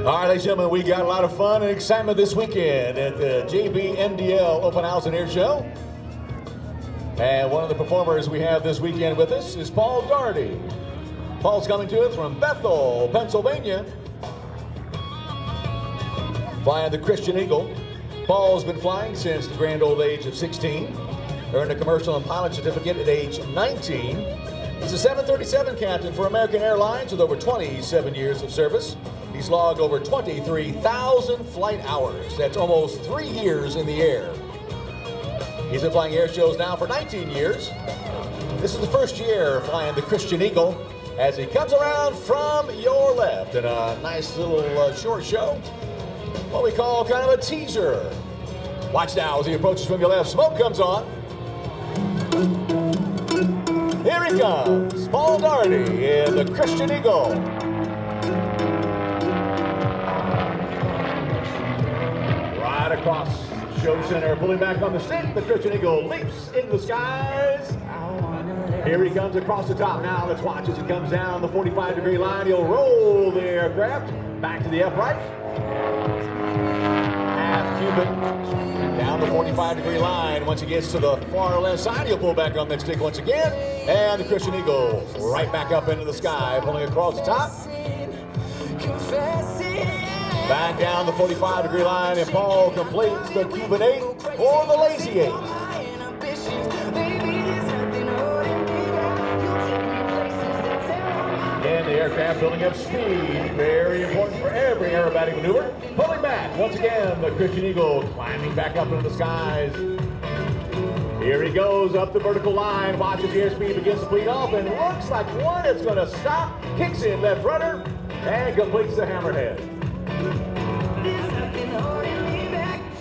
All right, ladies and gentlemen, we got a lot of fun and excitement this weekend at the JBMDL Open House and Air Show. And one of the performers we have this weekend with us is Paul Dougherty. Paul's coming to us from Bethel, Pennsylvania, flying the Christen Eagle. Paul's been flying since the grand old age of 16. Earned a commercial and pilot certificate at age 19. He's a 737 captain for American Airlines with over 27 years of service. He's logged over 23,000 flight hours. That's almost 3 years in the air. He's been flying air shows now for 19 years. This is the first year flying the Christen Eagle as he comes around from your left in a nice little short show, what we call kind of a teaser. Watch now as he approaches from your left. Smoke comes on. Here he comes, Paul Dougherty in the Christen Eagle. Across show center, pulling back on the stick, the Christen Eagle leaps into the skies. Here he comes across the top now. Let's watch as he comes down the 45-degree line. He'll roll the aircraft back to the upright. Half cubit down the 45-degree line. Once he gets to the far left side, he'll pull back on that stick once again. And the Christen Eagle right back up into the sky, pulling across the top. Back down the 45-degree line, and Paul completes the Cuban 8 or the lazy 8. And the aircraft building up speed, very important for every aerobatic maneuver. Pulling back, once again, the Christen Eagle climbing back up into the skies. Here he goes up the vertical line, watches the airspeed begins to bleed off, and looks like one is going to stop, kicks in left rudder, and completes the hammerhead.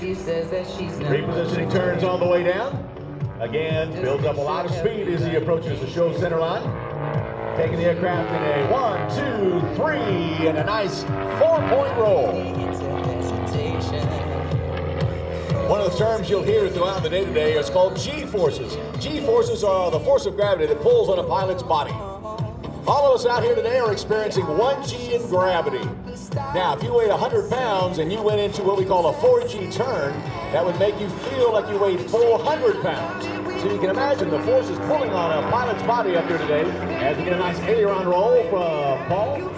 Repositioning turns on the way down. Again, builds up a lot of speed as he approaches the show center line. Taking the aircraft in a 1, 2, 3, and a nice 4-point roll. One of the terms you'll hear throughout the day today is called G-forces. G-forces are the force of gravity that pulls on a pilot's body. All of us out here today are experiencing 1G in gravity. Now, if you weighed 100 pounds and you went into what we call a 4G turn, that would make you feel like you weighed 400 pounds. So you can imagine the force is pulling on a pilot's body up here today as we get a nice aileron roll from Paul.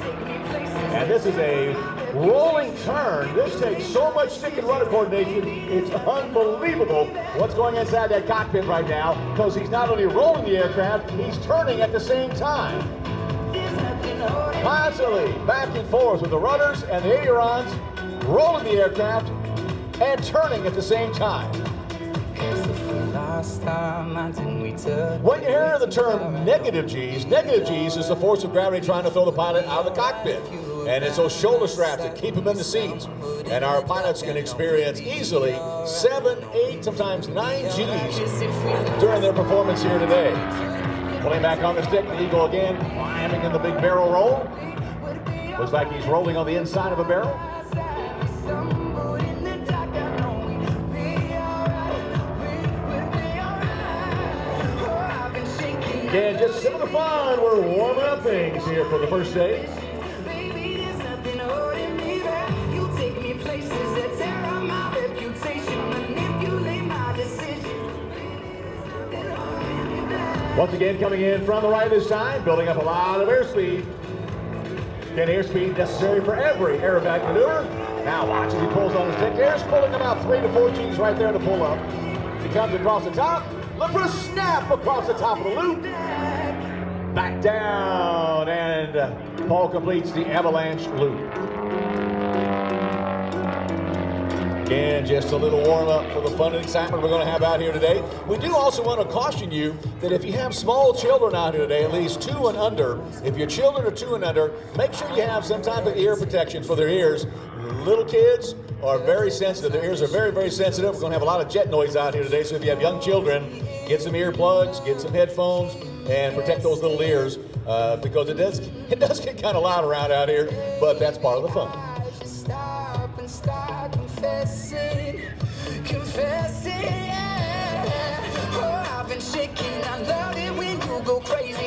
And this is a rolling turn. This takes so much stick and rudder coordination. It's unbelievable what's going inside that cockpit right now, because he's not only rolling the aircraft, he's turning at the same time. Constantly back and forth with the rudders and the ailerons, rolling the aircraft and turning at the same time. When you hear the term negative G's is the force of gravity trying to throw the pilot out of the cockpit. And it's those shoulder straps that keep them in the seats. And our pilots can experience easily 7, 8, sometimes 9 G's during their performance here today. Pulling back on the stick, the Eagle again, climbing in the big barrel roll. Looks like he's rolling on the inside of a barrel. Again, just some of the fun. We're warming up things here for the first day. Once again, coming in from the right this time, building up a lot of airspeed. Again, airspeed necessary for every aerobatic maneuver. Now watch as he pulls on the stick. There's pulling about 3 to 4 G's right there to pull up. He comes across the top. Look for a snap across the top of the loop. Back down, and Paul completes the avalanche loop. Again, just a little warm-up for the fun and excitement we're going to have out here today. We do also want to caution you that if you have small children out here today, at least 2 and under, if your children are 2 and under, make sure you have some type of ear protection for their ears. Little kids are very sensitive. Their ears are very, very sensitive. We're going to have a lot of jet noise out here today, so if you have young children, get some earplugs, get some headphones, and protect those little ears because it does get kind of loud around out here, but that's part of the fun. Confessing, yeah. Oh, I've been shaking. I love it when you go crazy.